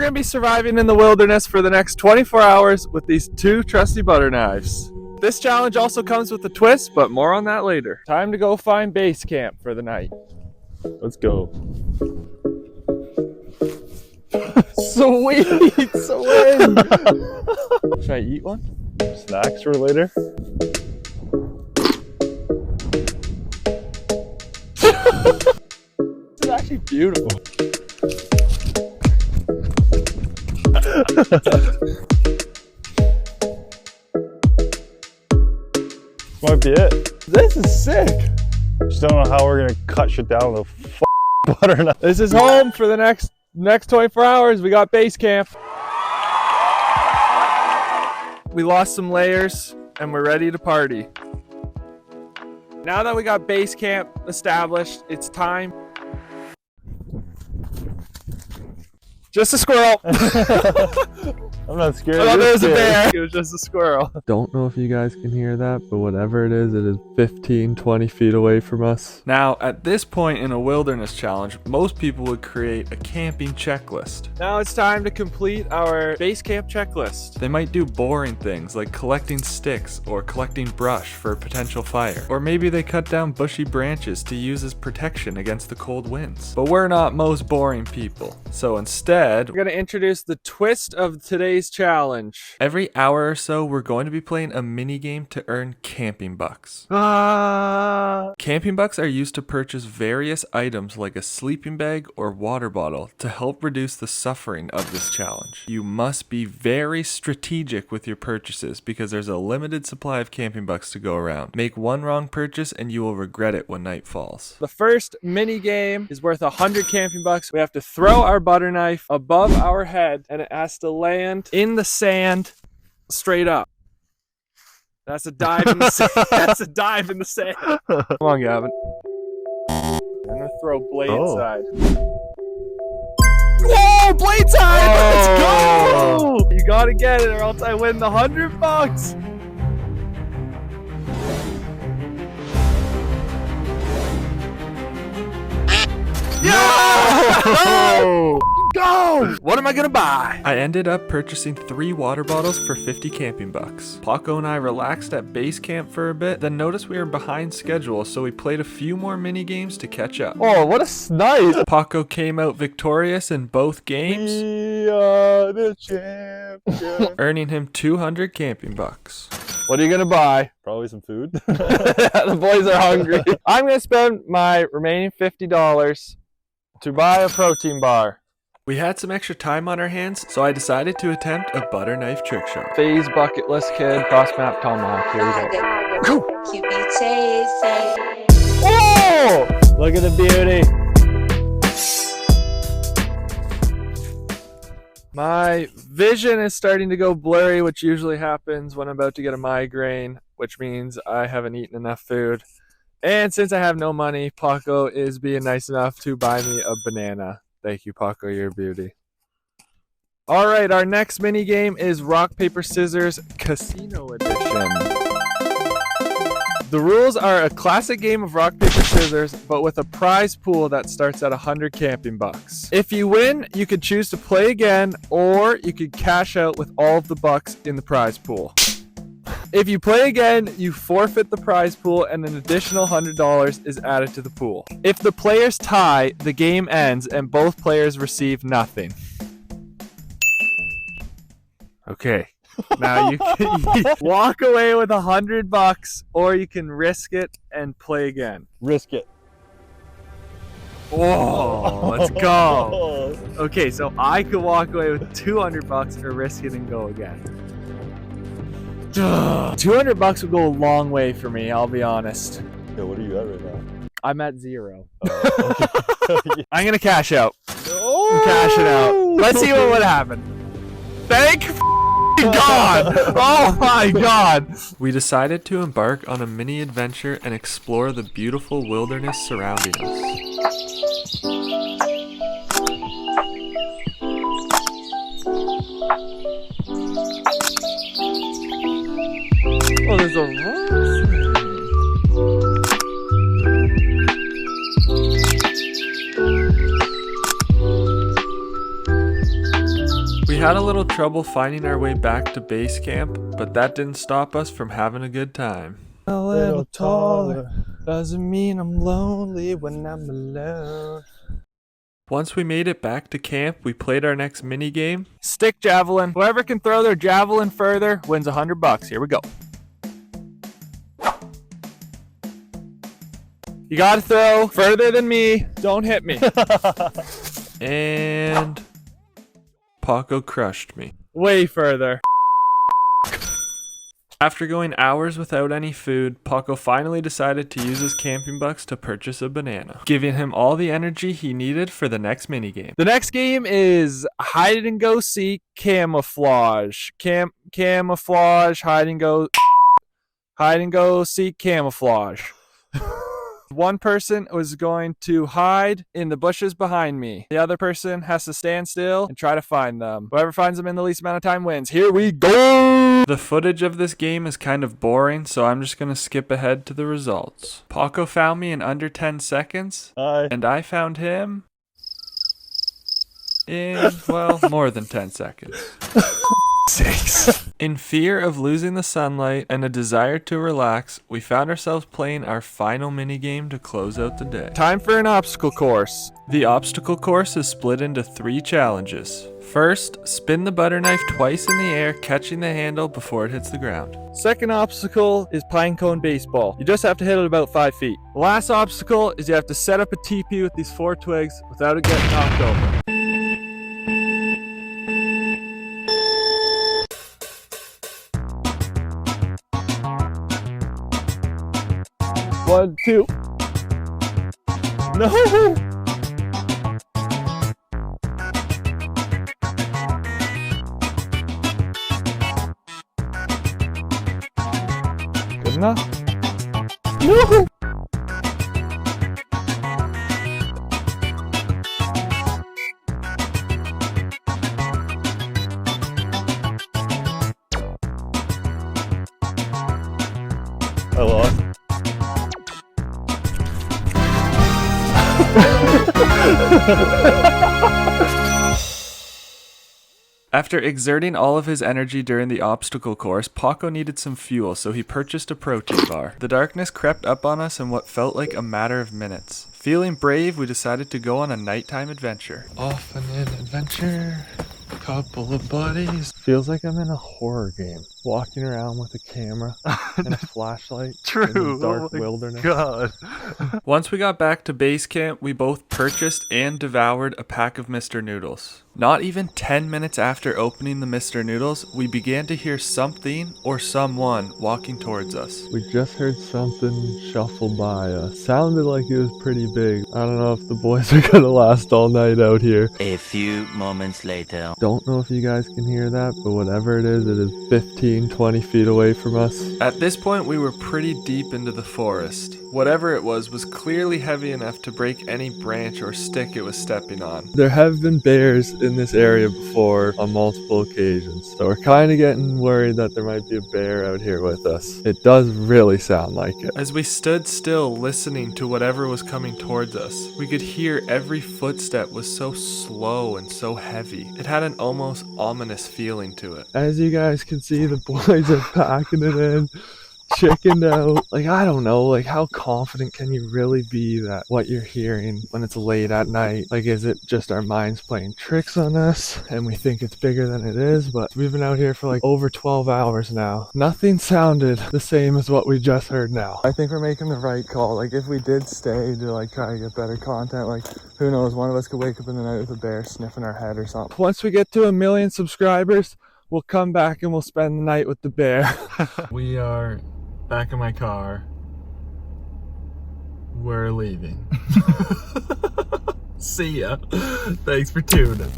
going to be surviving in the wilderness for the next 24 hours with these two trusty butter knives. This challenge also comes with a twist, but more on that later. Time to go find base camp for the night. Let's go. Sweet, swing. Should I eat one? Snacks for later. This is actually beautiful. Might be it. This is sick. Just don't know how we're gonna cut shit down with a butter knife. This is home for the next 24 hours. We got base camp. We lost some layers and we're ready to party. Now that we got base camp established, it's time. Just a squirrel. I'm not scared. I thought there was a bear. It was just a squirrel. Don't know if you guys can hear that, but whatever it is 15-20 feet away from us. Now, at this point in a wilderness challenge, most people would create a camping checklist. Now it's time to complete our base camp checklist. They might do boring things like collecting sticks or collecting brush for a potential fire. Or maybe they cut down bushy branches to use as protection against the cold winds. But we're not most boring people. So instead, we're going to introduce the twist of today's challenge. Every hour or so, we're going to be playing a mini game to earn camping bucks. Camping bucks are used to purchase various items like a sleeping bag or water bottle to help reduce the suffering of this challenge. You must be very strategic with your purchases because there's a limited supply of camping bucks to go around. Make one wrong purchase and you will regret it when night falls. The first mini game is worth 100 camping bucks. We have to throw our butter knife above our head and it has to land in the sand straight up. That's a dive in the sand. That's a dive in the sand. Come on, Gavin. I'm gonna throw blade side. Whoa, blade side! Let's go! You gotta get it or else I win the 100 bucks. Yeah! Go! What am I gonna buy? I ended up purchasing 3 water bottles for 50 camping bucks. Paco and I relaxed at base camp for a bit, then noticed we were behind schedule, so we played a few more mini games to catch up. Oh, what a snipe! Paco came out victorious in both games, We are the champion. earning him 200 camping bucks. What are you gonna buy? Probably some food. The boys are hungry. I'm gonna spend my remaining $50 to buy a protein bar. We had some extra time on our hands, so I decided to attempt a butter knife trick shot. Phase bucket list kid, cross map tomahawk. Here we go. Oh! Look at the beauty. My vision is starting to go blurry, which usually happens when I'm about to get a migraine, which means I haven't eaten enough food. And since I have no money, Paco is being nice enough to buy me a banana. Thank you, Paco, you're a beauty. All right, our next mini game is Rock, Paper, Scissors Casino Edition. The rules are a classic game of rock, paper, scissors, but with a prize pool that starts at 100 camping bucks. If you win, you could choose to play again, or you could cash out with all of the bucks in the prize pool. If you play again, you forfeit the prize pool and an additional $100 is added to the pool. If the players tie, the game ends and both players receive nothing. Okay. Now you can walk away with $100 or you can risk it and play again. Risk it. Oh, let's go. Okay, so I could walk away with $200 or risk it and go again. $200 would go a long way for me, I'll be honest. Yeah, what are you at right now? I'm at 0. Oh, okay. I'm gonna cash out. No! I'm cashing out. Let's see what would happen. Thank God! Oh my God! We decided to embark on a mini adventure and explore the beautiful wilderness surrounding us. Oh, there's a rose. We had a little trouble finding our way back to base camp, but that didn't stop us from having a good time. A little taller doesn't mean I'm lonely when I'm alone. Once we made it back to camp, we played our next mini game. Stick javelin. Whoever can throw their javelin further wins $100. Here we go. You gotta throw further than me. Don't hit me. And Paco crushed me. Way further. After going hours without any food, Paco finally decided to use his camping bucks to purchase a banana, giving him all the energy he needed for the next minigame. The next game is hide and go seek camouflage. Camouflage, hide and go seek camouflage. One person was going to hide in the bushes behind me. The other person has to stand still and try to find them. Whoever finds them in the least amount of time wins. Here we go! The footage of this game is kind of boring, so I'm just gonna skip ahead to the results. Paco found me in under 10 seconds, and I found him in, well, more than 10 seconds. In fear of losing the sunlight and a desire to relax, we found ourselves playing our final minigame to close out the day. Time for an obstacle course. The obstacle course is split into 3 challenges. First, spin the butter knife twice in the air, catching the handle before it hits the ground. Second obstacle is pinecone baseball. You just have to hit it about 5 feet. The last obstacle is you have to set up a teepee with these 4 twigs without it getting knocked over. One, two. No! Good enough? No! I lost. After exerting all of his energy during the obstacle course, Paco needed some fuel, so he purchased a protein bar. The darkness crept up on us in what felt like a matter of minutes. Feeling brave, we decided to go on a nighttime adventure. Off on an adventure, couple of buddies. Feels like I'm in a horror game, walking around with a camera and a flashlight in the dark wilderness. God. Once we got back to base camp, we both purchased and devoured a pack of Mr. Noodles. Not even 10 minutes after opening the Mr. Noodles, we began to hear something or someone walking towards us. We just heard something shuffle by us. Sounded like it was pretty big. I don't know if the boys are gonna last all night out here. A few moments later. Don't know if you guys can hear that, but whatever it is 15-20 feet away from us. At this point, we were pretty deep into the forest. Whatever it was clearly heavy enough to break any branch or stick it was stepping on. There have been bears in this area before on multiple occasions, so we're kind of getting worried that there might be a bear out here with us. It does really sound like it. As we stood still listening to whatever was coming towards us, we could hear every footstep was so slow and so heavy. It had an almost ominous feeling to it. As you guys can see, the boys are packing it in, chickened out. Like, I don't know, like, how confident can you really be that what you're hearing when it's late at night? Like, is it just our minds playing tricks on us and we think it's bigger than it is? But we've been out here for like over 12 hours now. Nothing sounded the same as what we just heard now. I think we're making the right call. Like, if we did stay to like try to get better content, like, who knows, one of us could wake up in the night with a bear sniffing our head or something. Once we get to 1 million subscribers, we'll come back and we'll spend the night with the bear. We are back in my car. We're leaving. See ya. Thanks for tuning.